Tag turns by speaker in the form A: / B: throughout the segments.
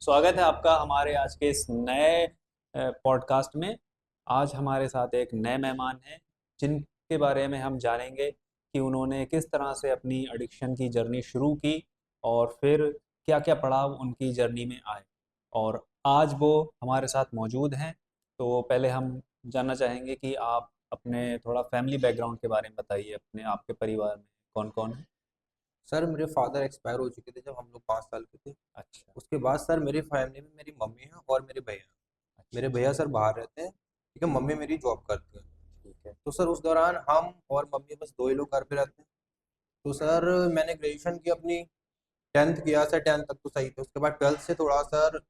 A: स्वागत है आपका हमारे आज के इस नए पॉडकास्ट में। आज हमारे साथ एक नए मेहमान हैं जिनके बारे में हम जानेंगे कि उन्होंने किस तरह से अपनी एडिक्शन की जर्नी शुरू की और फिर क्या-क्या पड़ाव उनकी जर्नी में आए और आज वो हमारे साथ मौजूद हैं। तो पहले हम जानना चाहेंगे कि आप अपने थोड़ा फैमिली बैकग्राउंड के बारे में बताइए, अपने आपके परिवार में कौन-कौन है?
B: सर मेरे फादर एक्सपायर हो चुके थे जब हम लोग 5 साल के थे।
A: अच्छा,
B: उसके बाद सर मेरी फैमिली में मेरी मम्मी है और मेरे भैया हैं।
A: अच्छा,
B: मेरे
A: अच्छा,
B: भैया सर बाहर रहते हैं, ठीक है। मम्मी मेरी जॉब करती है।
A: ठीक है।
B: तो सर उस दौरान हम और मम्मी बस दो ही लोग घर पे रहते हैं। तो सर मैंने ग्रेजुएशन की अपनी 10th किया सर। 10th तक तो सही था। उसके बाद 12th से थोड़ा सर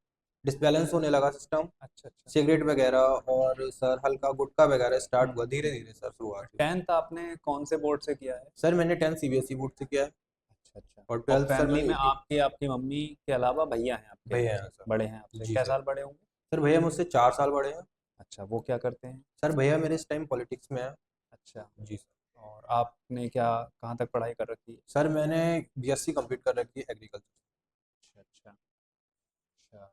B: डिसबैलेंस होने लगा सिस्टम।
A: अच्छा, अच्छा।
B: सिगरेट वगैरह और सर हल्का गुटखा वगैरह स्टार्ट हुआ धीरे
A: हुँ।
B: धीरे सर शुरुआत हुई।
A: 10th आपने कौन से बोर्ड से किया है?
B: सर मैंने 10th सीबीएसई बोर्ड से किया है
A: अच्छा, अच्छा।
B: और
A: और
B: 12th सर
A: फैमिली
B: मैंने
A: में
B: यूपी।
A: आपके आपकी मम्मी के अलावा भैया हैं आपके?
B: भैया हैं सर।
A: बड़े हैं आपसे?
B: जी
A: क्या
B: सर।
A: साल बड़े होंगे?
B: सर भैया मुझसे 4 साल बड़े हैं।
A: अच्छा, वो क्या करते हैं?
B: सर भैया मेरे इस टाइम पॉलिटिक्स में है।
A: अच्छा।
B: जी सर।
A: और आपने क्या कहाँ तक पढ़ाई कर रखी है?
B: सर मैंने बीएससी कंप्लीट कर रखी है एग्रीकल्चर।
A: अच्छा, अच्छा, अच्छा।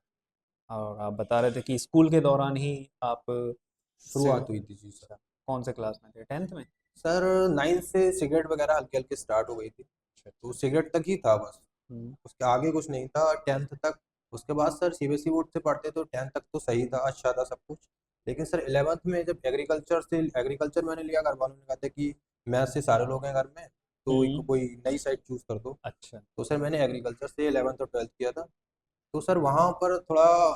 A: और आप बता रहे थे कि स्कूल के दौरान ही आप से
B: शुरुआत हुई थी जी सर।
A: अच्छा, कौन से क्लास में थे? 10th में?
B: सर 9th से सिगरेट वगैरह हल्के हल्के स्टार्ट हो गई थी।
A: अच्छा,
B: तो
A: अच्छा।
B: सिगरेट तक ही था बस।
A: हुँ,
B: उसके आगे कुछ नहीं था 10th तक। उसके बाद सर सीबीएसई बोर्ड से पढ़ते तो 10th तक तो सही था, अच्छा था सब कुछ। लेकिन सर 11th में जब एग्रीकल्चर मैंने लिया, घर वालों ने कहा था कि मैथ से सारे लोग हैं घर में, तो एक
A: हुँ।
B: कोई नई साइड चूज कर दो।
A: अच्छा,
B: तो सर मैंने एग्रीकल्चर से 11th और 12th किया था। तो सर वहाँ पर थोड़ा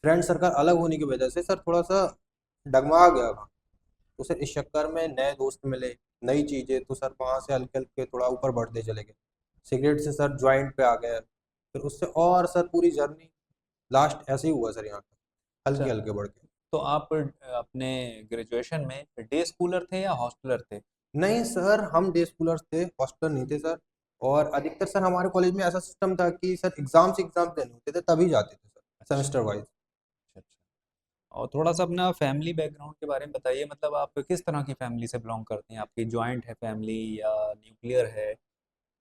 B: फ्रेंड सर्कल अलग होने की वजह से सर थोड़ा सा डगमगा गया था। तो सर इस चक्कर में नए दोस्त मिले, नई चीज़ें, तो सर वहाँ से हल्के हल्के थोड़ा ऊपर बढ़ते चले गए। सिगरेट से सर जॉइंट पे आ गए, फिर उससे और सर पूरी जर्नी लास्ट ऐसे ही हुआ सर यहाँ पे
A: अच्छा।
B: हल्के हल्के बढ़ के।
A: तो आप अपने ग्रेजुएशन में डे स्कॉलर थे या हॉस्टलर थे?
B: नहीं सर, हम डे स्कॉलर्स थे, हॉस्टलर नहीं थे सर। और अधिकतर सर हमारे कॉलेज में ऐसा सिस्टम था कि सर एग्जाम देने होते थे तभी जाते थे सर,
A: अच्छा,
B: सेमेस्टर वाइज।
A: अच्छा, अच्छा। और थोड़ा-सा अपना फैमिली बैकग्राउंड के बारे में बताइए, मतलब आप किस तरह की फैमिली से बिलॉन्ग करते हैं? आपकी जॉइंट है फैमिली या न्यूक्लियर है?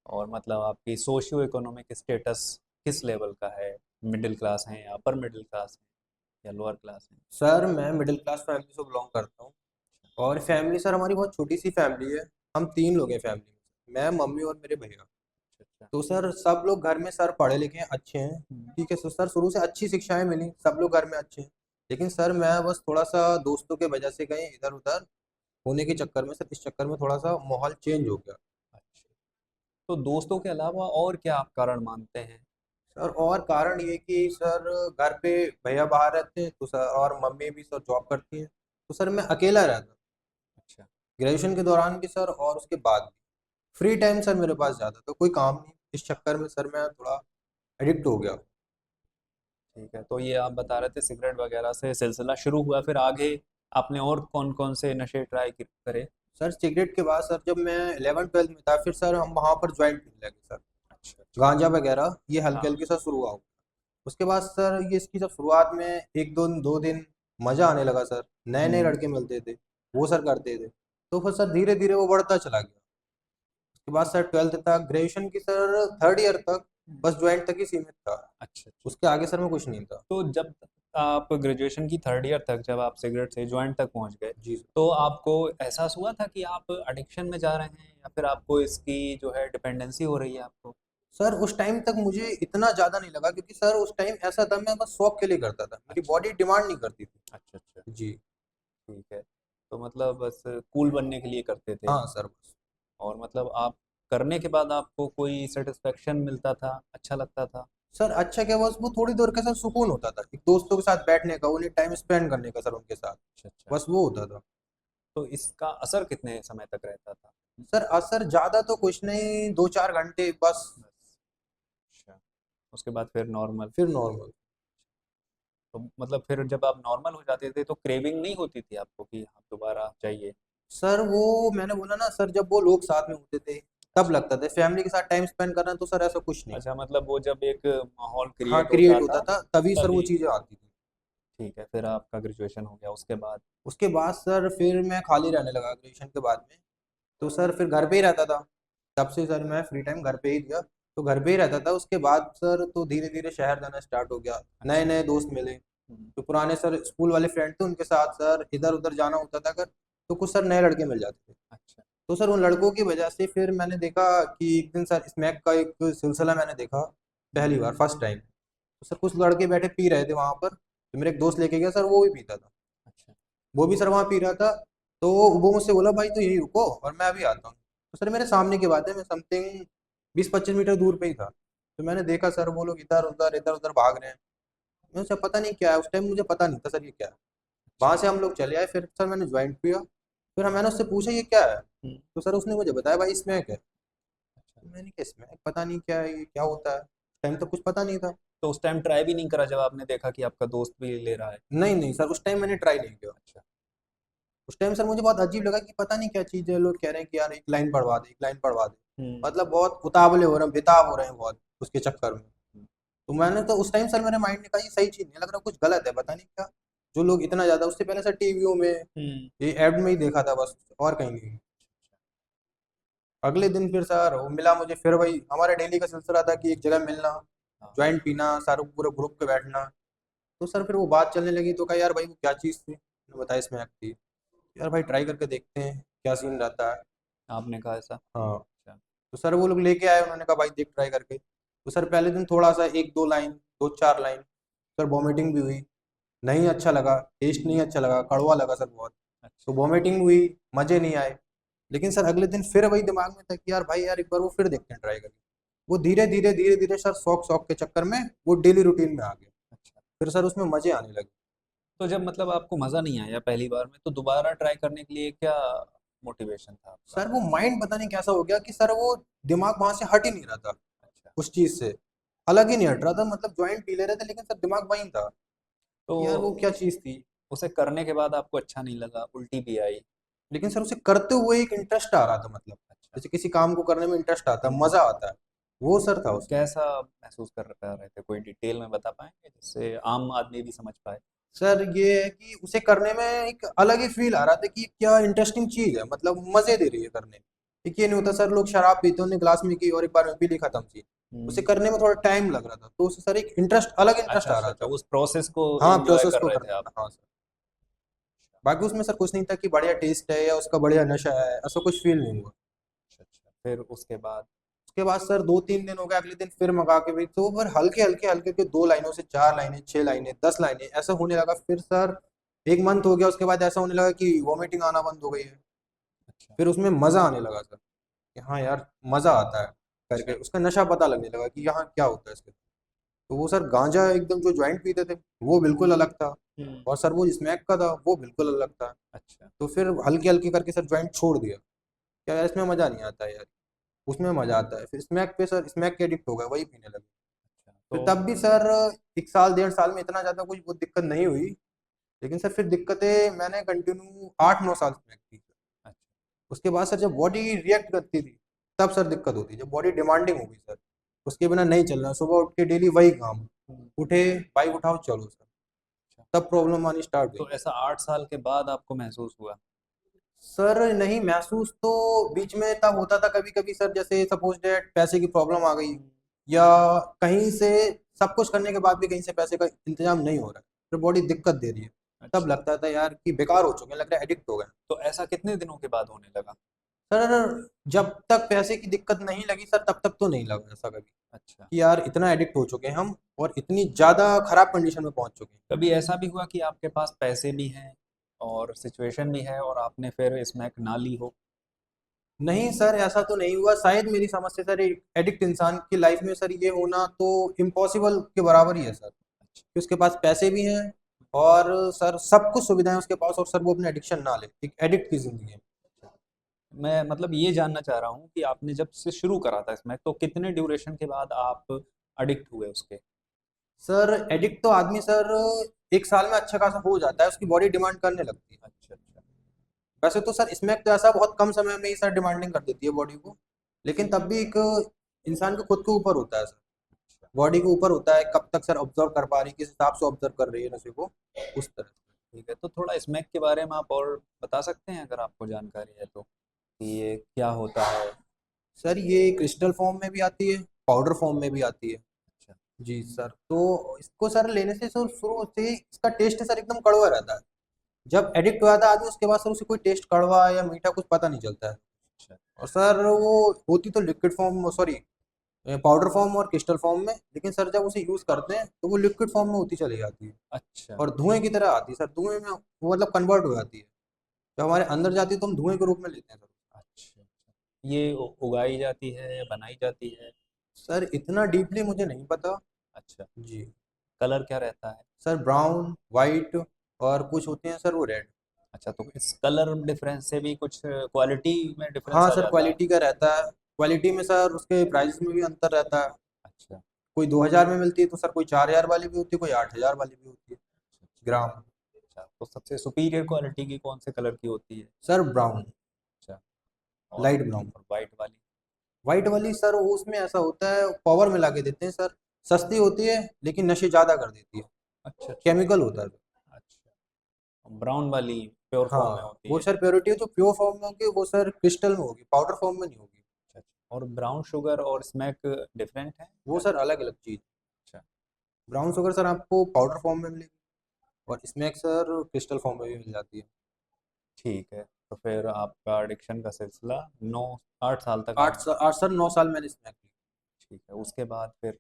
A: और मतलब आपकी सोशियो इकोनॉमिक स्टेटस किस लेवल का है? मिडिल क्लास हैं या अपर मिडिल क्लास हैं या लोअर क्लास हैं?
B: सर मैं मिडिल क्लास फैमिली से बिलोंग करता हूँ। और फैमिली सर हमारी बहुत छोटी सी फैमिली है। हम 3 लोग हैं फैमिली में, मैं मम्मी और मेरे भैया।
A: अच्छा, अच्छा।
B: तो सर सब लोग घर में सर पढ़े लिखे हैं, अच्छे हैं।
A: हुँ।
B: ठीक है सर, शुरू से अच्छी शिक्षाएं मिली, सब लोग घर में अच्छे हैं। लेकिन सर मैं बस थोड़ा सा दोस्तों के वजह से कहीं इधर उधर होने के चक्कर में, सर इस चक्कर में थोड़ा सा माहौल चेंज हो गया।
A: अच्छा। तो दोस्तों के अलावा और क्या आप कारण मानते हैं?
B: सर और कारण ये कि सर घर पे भैया बाहर रहते हैं, तो सर और मम्मी भी सर जॉब करती हैं। तो सर मैं अकेला रहता,
A: अच्छा,
B: ग्रेजुएशन के दौरान भी सर और उसके बाद भी। फ्री टाइम सर मेरे पास ज़्यादा तो कोई काम नहीं, इस चक्कर में सर मैं थोड़ा एडिक्ट हो गया।
A: ठीक है। तो ये आप बता रहे थे सिगरेट वगैरह से सिलसिला शुरू हुआ, फिर आगे आपने और कौन-कौन से नशे ट्राई करे?
B: सर सिगरेट के बाद सर जब मैं 11th 12th में था, फिर सर हम वहाँ पर ज्वाइंट पीने लगे सर।
A: अच्छा, अच्छा।
B: गांजा वगैरह ये हल्के
A: हाँ।
B: हल्के सर शुरू हुआ। उसके बाद सर ये इसकी जब शुरुआत में एक दो दो दिन मज़ा आने लगा सर, नए नए
A: हुँ।
B: लड़के मिलते थे, वो सर करते थे। तो फिर सर धीरे धीरे वो बढ़ता चला गया। उसके बाद सर 12th तक, ग्रेजुएशन की सर 3rd ईयर तक बस ज्वाइंट तक ही सीमित था।
A: अच्छा, अच्छा।
B: उसके आगे सर मैं कुछ नहीं था।
A: तो जब आप ग्रेजुएशन की 3rd ईयर तक जब आप सिगरेट से जॉइंट तक पहुँच गए,
B: जी सर।
A: तो आपको एहसास हुआ था कि आप एडिक्शन में जा रहे हैं या फिर आपको इसकी जो है डिपेंडेंसी हो रही है आपको?
B: सर उस टाइम तक मुझे इतना ज़्यादा नहीं लगा, क्योंकि सर उस टाइम ऐसा था मैं बस शौक के लिए करता था, मेरी
A: अच्छा,
B: बॉडी डिमांड नहीं करती थी।
A: अच्छा, अच्छा।
B: जी।
A: ठीक है। तो मतलब बस कूल बनने के लिए करते थे
B: हाँ सर बस।
A: और मतलब आप करने के बाद आपको कोई सैटिस्फैक्शन मिलता था, अच्छा लगता था?
B: सर अच्छा क्या, बस वो थोड़ी देर का सर सुकून होता था, एक दोस्तों के साथ बैठने का, उन्हें टाइम स्पेंड करने का सर उनके साथ,
A: अच्छा, अच्छा।
B: बस वो होता था।
A: तो इसका असर कितने समय तक रहता था?
B: सर असर ज़्यादा तो कुछ नहीं, 2 4 घंटे बस।
A: बस। अच्छा। उसके बाद फिर नॉर्मल।
B: फिर नॉर्मल।
A: तो मतलब फिर जब आप नॉर्मल हो जाते थे तो क्रेविंग नहीं होती थी आपको कि हाँ, दोबारा चाहिए?
B: सर वो मैंने बोला ना सर, जब वो लोग साथ में होते थे तब
A: अच्छा।
B: लगता था, फैमिली के साथ टाइम स्पेंड करना तो सर ऐसा कुछ नहीं।
A: अच्छा, मतलब वो जब एक माहौल
B: हाँ
A: क्रिएट
B: क्रिएट
A: होता
B: होता
A: था,
B: था तभी सर वो
A: तभी।
B: चीज़ें आती थी।
A: ठीक है, फिर आपका ग्रेजुएशन हो गया, उसके बाद?
B: उसके बाद सर फिर मैं खाली रहने लगा ग्रेजुएशन के बाद में। तो सर फिर घर पे ही रहता था, तब से सर मैं फ्री टाइम घर पे ही दिया। तो घर पे ही रहता था। उसके बाद सर तो धीरे धीरे शहर जाना स्टार्ट हो गया, नए
A: अच्छा।
B: नए दोस्त मिले।
A: हम्म।
B: जो पुराने सर स्कूल वाले फ्रेंड थे उनके साथ सर इधर उधर जाना होता था अगर, तो कुछ सर नए लड़के मिल जाते थे।
A: अच्छा।
B: तो सर उन लड़कों की वजह से फिर मैंने देखा कि एक दिन सर स्मैक का एक सिलसिला मैंने देखा
A: हम्म।
B: पहली बार, फर्स्ट टाइम। तो सर कुछ लड़के बैठे पी रहे थे वहां पर, तो मेरे एक दोस्त लेके गया सर, वो भी पीता था।
A: अच्छा।
B: वो भी सर वहाँ पी रहा था। तो वो मुझसे बोला भाई तो यही रुको और मैं अभी आता हूँ। तो सर मेरे सामने की बात है, मैं समथिंग 20-25 मीटर दूर पे ही था। तो मैंने देखा सर वो लोग इधर उधर भाग रहे हैं। मुझे पता नहीं क्या है, उस टाइम मुझे पता नहीं था सर ये क्या है।
A: अच्छा।
B: वहां से हम लोग चले आए, फिर सर मैंने ज्वाइन किया। फिर मैंने उससे पूछा ये क्या है,
A: हम्म।
B: तो सर उसने मुझे बताया भाई स्मैक है।
A: अच्छा।
B: तो मैंने कहा स्मैक पता नहीं क्या है, ये क्या होता है, उस टाइम तो कुछ पता नहीं था।
A: तो उस टाइम ट्राई भी नहीं करा जब आपने देखा कि आपका दोस्त भी ले रहा है?
B: नहीं नहीं सर, उस टाइम मैंने ट्राई नहीं किया।
A: अच्छा।
B: उस टाइम सर मुझे बहुत अजीब लगा कि पता नहीं क्या चीज़ है, लोग कह रहे हैं कि यार एक लाइन पढ़वा दे, एक लाइन पढ़वा दे।
A: हम्म।
B: मतलब बहुत उतावले हो रहे हैं, बेताब हो रहे हैं बहुत उसके चक्कर में।
A: हम्म।
B: तो मैंने तो उस टाइम सर मेरे माइंड में कहा ये सही चीज़ नहीं लग रहा, कुछ गलत है, पता नहीं क्या। जो लोग इतना ज़्यादा, उससे पहले सर टीवियों में,
A: हम्म।
B: ये ऐड में ही देखा था बस, और कहीं नहीं। अगले दिन फिर सर वो मिला मुझे, फिर वही हमारे डेली का सिलसिला था कि एक जगह मिलना,
A: हाँ।
B: ज्वाइंट पीना, सारे पूरे ग्रुप पे बैठना। तो सर फिर वो बात चलने लगी, तो कहा यार भाई वो क्या चीज़ थी, मैंने बताया इसमें ऐप थी। यार भाई ट्राई करके देखते हैं क्या सीन रहता है।
A: आपने कहा ऐसा?
B: हाँ।
A: अच्छा।
B: तो सर वो लोग लेके आए, उन्होंने कहा भाई देख ट्राई करके। तो सर पहले दिन थोड़ा सा एक दो लाइन, दो चार लाइन, सर वॉमिटिंग भी हुई, नहीं अच्छा लगा, टेस्ट नहीं अच्छा लगा, कड़वा लगा सर बहुत। तो
A: अच्छा।
B: वॉमिटिंग हुई, मज़े नहीं आए। लेकिन सर अगले दिन फिर वही दिमाग में था कि यार भाई यार एक बार वो फिर देखते हैं ट्राई करके। वो धीरे धीरे सर शौक शौक के चक्कर में वो डेली रूटीन में आ गया।
A: अच्छा।
B: फिर सर उसमें मज़े आने लगे।
A: तो जब मतलब आपको मज़ा नहीं आया पहली बार में, तो दोबारा ट्राई करने के लिए क्या मोटिवेशन था आपका?
B: सर वो माइंड पता नहीं कैसा हो गया कि सर वो दिमाग वहां से हट ही नहीं रहा था,
A: अच्छा।
B: उस चीज़ से अलग ही नहीं हट रहा था। मतलब ज्वाइंट पी ले रहे थे लेकिन सर दिमाग वहीं था
A: तो
B: कि यार वो क्या चीज़ थी।
A: उसे करने के बाद आपको अच्छा नहीं लगा, उल्टी भी आई?
B: लेकिन सर उसे करते हुए एक इंटरेस्ट आ रहा था, मतलब
A: अच्छा।
B: जैसे किसी काम को करने में इंटरेस्ट आता है, मजा आता है, वो सर था उसमें।
A: कैसा महसूस कर पा रहे थे, कोई डिटेल में बता पाएंगे जिससे आम आदमी भी समझ पाए?
B: सर ये है कि उसे करने में एक अलग ही फील आ रहा था कि क्या इंटरेस्टिंग चीज है, मतलब मजे दे रही है करने में। एक ये नहीं होता सर लोग शराब पीते हैं, उन्हें ग्लास में की और एक बार में पी ली, खत्म चीज। उसे
A: हम्म।
B: करने में थोड़ा टाइम लग रहा था, तो उसे सर एक इंटरेस्ट, अलग इंटरेस्ट
A: अच्छा
B: आ
A: अच्छा
B: रहा
A: अच्छा,
B: था।
A: उस प्रोसेस को
B: हाँ,
A: एंजॉय
B: प्रोसेस
A: कर
B: को
A: रहे थे
B: करने
A: आप?
B: में, हाँ सर। बाकी उसमें सर कुछ नहीं था कि बढ़िया टेस्ट है या उसका बढ़िया नशा है, ऐसा कुछ फील नहीं हुआ।
A: अच्छा अच्छा, फिर उसके बाद?
B: उसके बाद सर 2-3 दिन हो गए, अगले दिन फिर मंगा के भी, तो फिर हल्के हल्के हल्के के 2 लाइनों से 4 लाइनें, 6 लाइनें, 10 लाइनें ऐसा होने लगा। फिर सर एक मंथ हो गया, उसके बाद ऐसा होने लगा कि वॉमिटिंग आना बंद हो गई है।
A: अच्छा
B: फिर उसमें मजा आने लगा सर कि हाँ यार मजा आता है करके,
A: अच्छा।
B: उसका नशा पता लगने लगा कि यहाँ क्या होता है इसके। तो वो सर गांजा एकदम जो ज्वाइंट पीते थे वो बिल्कुल अलग था,
A: हम्म।
B: और सर वो स्मैक का था वो बिल्कुल अलग था।
A: अच्छा
B: तो फिर हल्के हल्के करके सर ज्वाइंट छोड़ दिया। क्या यार इसमें मजा नहीं आता है यार, उसमें मजा आता है। फिर स्मैक पे सर स्मैक के एडिक्ट हो गए, वही पीने लगे।
A: अच्छा।
B: फिर
A: तो
B: तब भी सर 1 साल 1.5 साल में इतना ज़्यादा कुछ वो दिक्कत नहीं हुई। लेकिन सर फिर दिक्कतें मैंने कंटिन्यू 8-9 साल तक की।
A: अच्छा।
B: उसके बाद सर जब बॉडी रिएक्ट करती थी तब सर दिक्कत होती, जब बॉडी डिमांडिंग हो गई सर, उसके बिना नहीं चलना, सुबह उठ के डेली वही काम,
A: हम्म।
B: उठे बाइक उठाओ चलो सर,
A: अच्छा।
B: तब प्रॉब्लम आनी स्टार्ट हुई।
A: तो ऐसा 8 साल के बाद आपको महसूस हुआ?
B: सर नहीं, महसूस तो बीच में तब होता था कभी कभी सर, जैसे सपोज डेट पैसे की प्रॉब्लम आ गई,
A: हम्म।
B: या कहीं से सब कुछ करने के बाद भी कहीं से पैसे का इंतजाम नहीं हो रहा है, फिर बॉडी दिक्कत दे रही है, तब
A: अच्छा।
B: लगता था यार कि बेकार हो चुके हैं, लग रहा है एडिक्ट हो गए।
A: तो ऐसा कितने दिनों के बाद होने लगा?
B: सर जब तक पैसे की दिक्कत नहीं लगी सर तब तक तो नहीं लगा ऐसा कभी
A: अच्छा।
B: कि यार इतना एडिक्ट हो चुके हैं हम और इतनी ज़्यादा खराब कंडीशन में पहुंच चुके हैं।
A: कभी ऐसा भी हुआ कि आपके पास पैसे भी हैं और सिचुएशन भी है और आपने फिर स्मैक ना ली हो?
B: नहीं सर, ऐसा तो नहीं हुआ, शायद मेरी समझ से सर एडिक्ट इंसान की लाइफ में सर ये होना तो इम्पॉसिबल के बराबर ही है सर,
A: अच्छा।
B: कि उसके पास पैसे भी हैं और सर सब कुछ सुविधाएं उसके पास, और सर वो अपने एडिक्शन ना ले, एक एडिक्ट की जिंदगी है।
A: मैं मतलब ये जानना चाह रहा हूँ कि आपने जब से शुरू करा था स्मैक, तो कितने ड्यूरेशन के बाद आप अडिक्ट हुए उसके?
B: सर एडिक्ट तो आदमी सर 1 साल में अच्छा खासा हो जाता है, उसकी बॉडी डिमांड करने लगती है।
A: अच्छा अच्छा।
B: वैसे तो सर इसमें तो ऐसा बहुत कम समय में ही सर डिमांडिंग कर देती है बॉडी को, लेकिन तब भी एक इंसान के खुद के ऊपर होता है सर,
A: अच्छा।
B: बॉडी के ऊपर होता है कब तक सर ऑब्जर्व कर पा रही है, किस हिसाब से ऑब्जर्व कर रही है नशे को, उस तरह से।
A: ठीक है, तो थोड़ा स्मैक के बारे में आप और बता सकते हैं अगर आपको जानकारी है तो, कि ये क्या होता है?
B: सर ये क्रिस्टल फॉर्म में भी आती है, पाउडर फॉर्म में भी आती है।
A: अच्छा।
B: जी सर, तो इसको सर लेने से सर शुरू से ही इसका टेस्ट सर एकदम कड़वा रहता है। जब एडिक्ट हो जाता है आदमी उसके बाद सर उसे कोई टेस्ट कड़वा या मीठा कुछ पता नहीं चलता है।
A: अच्छा।
B: और सर वो होती तो liquid form, sorry, powder form और क्रिस्टल फॉर्म में, लेकिन सर जब उसे यूज़ करते हैं तो वो लिक्विड फॉर्म में होती चली जाती है
A: अच्छा।
B: और धुएं की तरह आती है सर, धुएं में वो मतलब कन्वर्ट हो जाती है। जब हमारे अंदर जाती है तो हम धुएं के रूप में लेते हैं सर।
A: अच्छा। अच्छा। ये उगाई जाती है या बनाई जाती है?
B: सर इतना डीपली मुझे नहीं पता।
A: अच्छा।
B: जी
A: कलर क्या रहता है?
B: सर, ब्राउन, वाइट और कुछ होते हैं सर वो रेड।
A: अच्छा, तो इस कलर डिफरेंस से भी कुछ क्वालिटी में डिफरेंस
B: हाँ
A: आ
B: सर,
A: जाता है?
B: क्वालिटी का रहता है। क्वालिटी में सर उसके प्राइस में भी अंतर रहता है।
A: अच्छा।
B: कोई 2000 में मिलती है तो सर कोई 4000 वाली भी होती है, कोई 8000 वाली भी होती है ग्राम।
A: अच्छा, तो सबसे सुपीरियर क्वालिटी की कौन से कलर की होती है?
B: सर ब्राउन,
A: अच्छा।
B: Light brown.
A: और वाइट वाली?
B: व्हाइट वाली सर उसमें ऐसा होता है, पावर मिला के देते हैं सर। सस्ती होती है लेकिन नशे ज्यादा कर देती है।
A: अच्छा। अच्छा।
B: केमिकल होता है।
A: अच्छा, ब्राउन वाली प्योर फॉर्म में
B: हाँ,
A: होती
B: वो
A: है?
B: सर प्योरिटी जो प्योर फॉर्म में होगी वो सर क्रिस्टल में होगी, पाउडर फॉर्म में नहीं होगी।
A: अच्छा। अच्छा, और ब्राउन शुगर और स्मैक डिफरेंट है
B: वो
A: क्या?
B: सर अलग अलग चीज।
A: अच्छा।
B: ब्राउन शुगर सर आपको पाउडर फॉर्म में मिलेगी और स्मैक सर क्रिस्टल फॉर्म में भी मिल जाती है।
A: ठीक है, तो फिर आपका एडिक्शन का सिलसिला 9 8 साल तक
B: आठ
A: आपने।
B: आठ सर 9 साल मैंने स्मैक ली।
A: ठीक है, उसके बाद फिर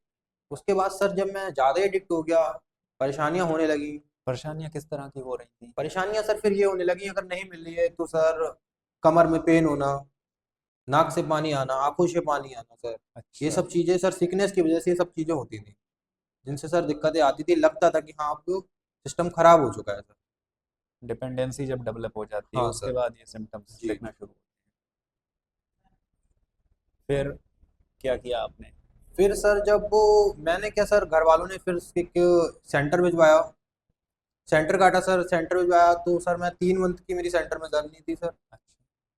B: उसके बाद सर जब मैं ज़्यादा एडिक्ट हो गया, परेशानियां होने लगी।
A: परेशानियाँ किस तरह की हो रही थी?
B: परेशानियां सर फिर ये होने लगी, अगर नहीं मिल रही है तो सर कमर में पेन होना, नाक से पानी आना, आंखों से पानी आना सर। ये
A: अच्छा।
B: सब चीज़ें सर सिकनेस की वजह से ये सब चीज़ें होती थी, जिनसे सर दिक्कतें आती थी। लगता था कि हाँ अब सिस्टम खराब हो चुका है सर।
A: डिपेंडेंसी जब डेवलप हो जाती है
B: हाँ
A: उसके
B: सर।
A: बाद ये सिम्टम्स
B: जी
A: दिखना शुरू होते हैं। फिर क्या किया आपने?
B: फिर सर जब वो मैंने क्या सर, घर वालों ने फिर एक सेंटर भिजवाया। सेंटर काटा सर, सेंटर भिजवाया तो सर मैं 3 मंथ की मेरी सेंटर में जर्नी थी सर।
A: अच्छा।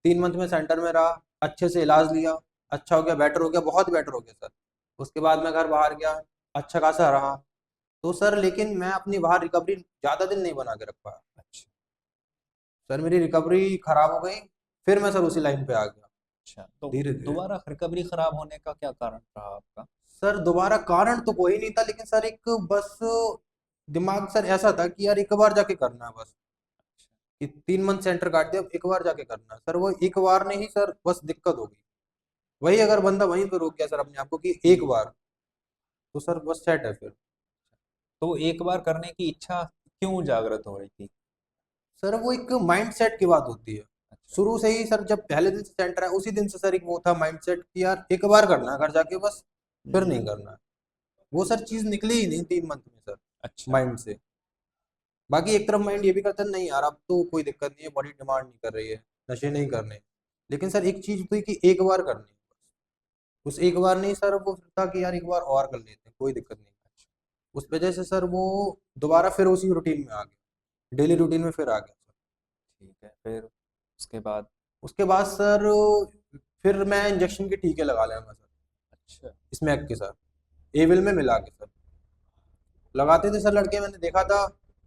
B: 3 मंथ में सेंटर में रहा, अच्छे से इलाज लिया, अच्छा हो गया, बेटर हो गया, बहुत बेटर हो गया सर। उसके बाद मैं घर बाहर गया, अच्छा खासा रहा। तो सर लेकिन मैं अपनी बाहर रिकवरी ज़्यादा दिन नहीं बना के रख पाया।
A: अच्छा।
B: सर मेरी रिकवरी खराब हो गई, फिर मैं सर उसी लाइन पे आ गया
A: अच्छा, तो
B: धीरे धीरे।
A: दोबारा रिकवरी खराब होने का क्या कारण रहा आपका?
B: सर दोबारा कारण तो कोई नहीं था, लेकिन सर एक बस दिमाग सर ऐसा था कि यार एक बार जाके करना है बस, कि 3 मंथ सेंटर काट दिया, अब एक बार जाके करना है सर। वो एक बार ने ही सर बस दिक्कत हो गई। वही अगर बंदा वहीं पे रोक गया सर अपने आप को कि एक बार, तो सर बस सेट है फिर।
A: तो एक बार करने की इच्छा क्यों जागृत हो रही थी?
B: सर वो एक माइंड सेट की बात होती है।
A: अच्छा।
B: शुरू से ही सर जब पहले दिन से सेंटर है उसी दिन से सर एक वो था माइंड सेट कि यार एक बार करना है घर जाके बस, फिर
A: हम्म।
B: नहीं करना है। वो सर चीज निकली ही नहीं 3 मंथ में सर
A: अच्छा।
B: माइंड से। बाकी एक तरफ माइंड ये भी करता है नहीं यार अब तो कोई दिक्कत नहीं है, बॉडी डिमांड नहीं कर रही है, नशे नहीं करने। लेकिन सर एक चीज थी कि एक बार करनी है। उस एक बार नहीं सर, वो था कि यार एक बार और कर लेते हैं, कोई दिक्कत नहीं। उस वजह से सर वो दोबारा फिर उसी रूटीन में आ गया, डेली रूटीन में फिर आ गया सर।
A: ठीक है, फिर उसके बाद?
B: उसके बाद सर फिर मैं इंजेक्शन के टीके लगा लूँगा सर,
A: अच्छा।
B: स्मैक के साथ एविल में मिला के सर लगाते थे सर लड़के, मैंने देखा था।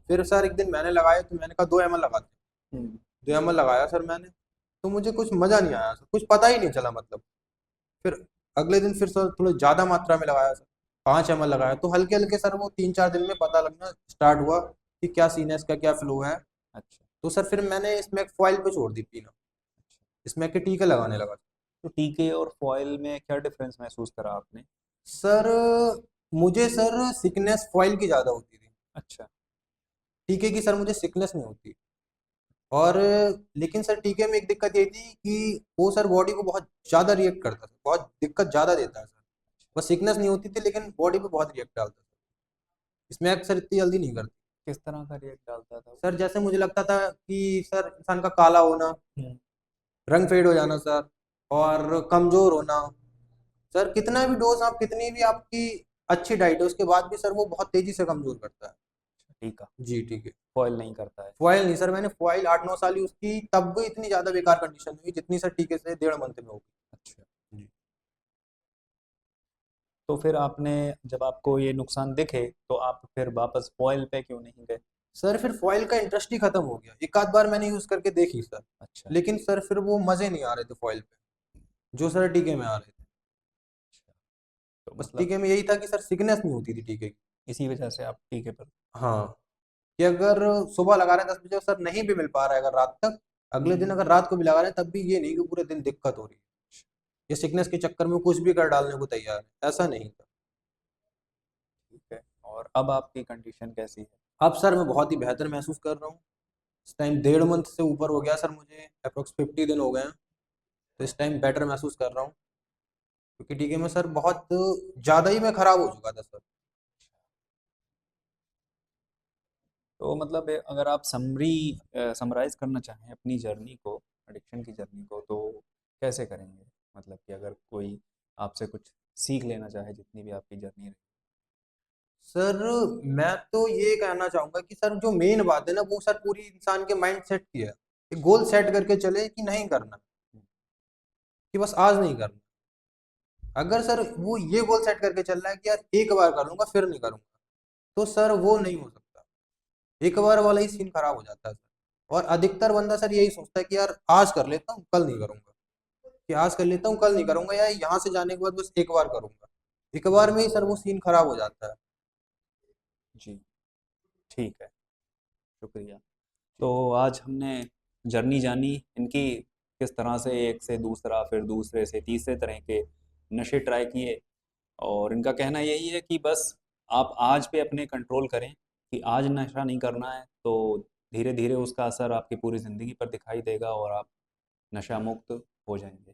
B: फिर सर एक दिन मैंने लगाए तो मैंने कहा 2 ml लगाते हैं।
A: हम्म।
B: 2 ml लगाया सर मैंने, तो मुझे कुछ मज़ा नहीं आया सर, कुछ पता ही नहीं चला मतलब। फिर अगले दिन फिर सर थोड़ी ज़्यादा मात्रा में लगाया सर, 5 ml लगाया, तो हल्के हल्के सर वो 3 4 दिन में पता लगना स्टार्ट हुआ कि क्या सीन है इसका, क्या फ्लो है।
A: अच्छा।
B: तो सर फिर मैंने स्मैक फॉइल पे छोड़ दी पीना,
A: अच्छा,
B: स्मैक के टीके लगाने लगा।
A: तो टीके और फॉयल में क्या डिफरेंस महसूस करा आपने?
B: सर मुझे सर सिकनेस फॉइल की ज़्यादा होती थी,
A: अच्छा।
B: टीके की सर मुझे सिकनेस नहीं होती। और लेकिन सर टीके में एक दिक्कत ये थी कि वो सर बॉडी को बहुत ज़्यादा रिएक्ट करता था, बहुत दिक्कत ज़्यादा देता है सर। बस सिकनेस नहीं होती थी लेकिन बॉडी पे बहुत रिएक्ट डालता था। इसमें अक्सर इतनी जल्दी नहीं करती।
A: किस तरह का रिएक्ट डालता था वो?
B: सर जैसे मुझे लगता था कि सर इंसान का काला होना,
A: हम्म।
B: रंग फेड हो जाना सर, और कमज़ोर होना। सर कितना भी डोज आप, कितनी भी आपकी अच्छी डाइट है उसके बाद भी सर वो बहुत तेज़ी से कमज़ोर करता है।
A: टीका
B: जी ठीक है।
A: फॉयल नहीं करता है?
B: फॉइल नहीं सर, मैंने फॉइल 8 9 साल यूज़ की, तब भी इतनी ज़्यादा बेकार कंडीशन हुई जितनी सर टीके से 1.5 मंथ में होगी।
A: अच्छा,
B: जी
A: तो फिर आपने, जब आपको ये नुकसान दिखे तो आप फिर वापस फॉयल पे क्यों नहीं गए?
B: सर फिर फॉइल का इंटरेस्ट ही खत्म हो गया, एक आध बार मैंने यूज़ करके देखी सर,
A: अच्छा।
B: लेकिन सर फिर वो मज़े नहीं आ रहे थे फॉइल पे जो सर टीके में आ रहे थे।
A: अच्छा, तो
B: बस
A: मतलब
B: टीके में यही था कि सर सिकनेस नहीं होती थी टीके की।
A: इसी वजह से आप टीके पर।
B: हाँ, कि अगर सुबह लगा रहे हैं 10 बजे, सर नहीं भी मिल पा रहा है अगर रात तक, अगले दिन अगर रात को भी लगा रहे हैं तब भी ये नहीं कि पूरे दिन दिक्कत हो रही है, ये सिकनेस के चक्कर में कुछ भी कर डालने को तैयार है, ऐसा नहीं था।
A: ठीक है। और अब आपकी कंडीशन कैसी है?
B: अब सर मैं बहुत ही बेहतर महसूस कर रहा हूँ। इस टाइम 1.5 मंथ से ऊपर हो गया सर, मुझे अप्रोक्स 50 दिन हो गए हैं। तो इस टाइम बेटर महसूस कर रहा हूँ, क्योंकि टीके में सर बहुत ज़्यादा ही मैं खराब हो चुका था सर।
A: तो मतलब अगर आप समराइज करना चाहें अपनी जर्नी को, एडिक्शन की जर्नी को, तो कैसे करेंगे? मतलब कि अगर कोई आपसे कुछ सीख लेना चाहे जितनी भी आपकी जर्नी रही।
B: सर मैं तो ये कहना चाहूंगा कि सर जो मेन बात है ना, वो सर पूरी इंसान के माइंड सेट की है, एक गोल सेट करके चले कि नहीं करना, कि बस आज नहीं करना। अगर सर वो ये गोल सेट करके चल रहा है कि यार एक बार कर लूंगा फिर नहीं करूंगा, तो सर वो नहीं हो सकता। एक बार वाला ही सीन खराब हो जाता है सर। और अधिकतर बंदा सर यही सोचता है कि यार आज कर लेता हूँ कल नहीं करूंगा, कि आज कर लेता हूँ कल नहीं करूंगा, या यहाँ से जाने के बाद बस एक बार करूंगा। एक बार में ही सर वो सीन खराब हो जाता है।
A: जी, ठीक है, शुक्रिया। तो आज हमने जर्नी जानी इनकी, किस तरह से एक से दूसरा, फिर दूसरे से तीसरे तरह के नशे ट्राई किए। और इनका कहना यही है कि बस आप आज पे अपने कंट्रोल करें कि आज नशा नहीं करना है, तो धीरे धीरे उसका असर आपकी पूरी ज़िंदगी पर दिखाई देगा और आप नशा मुक्त हो जाएंगे।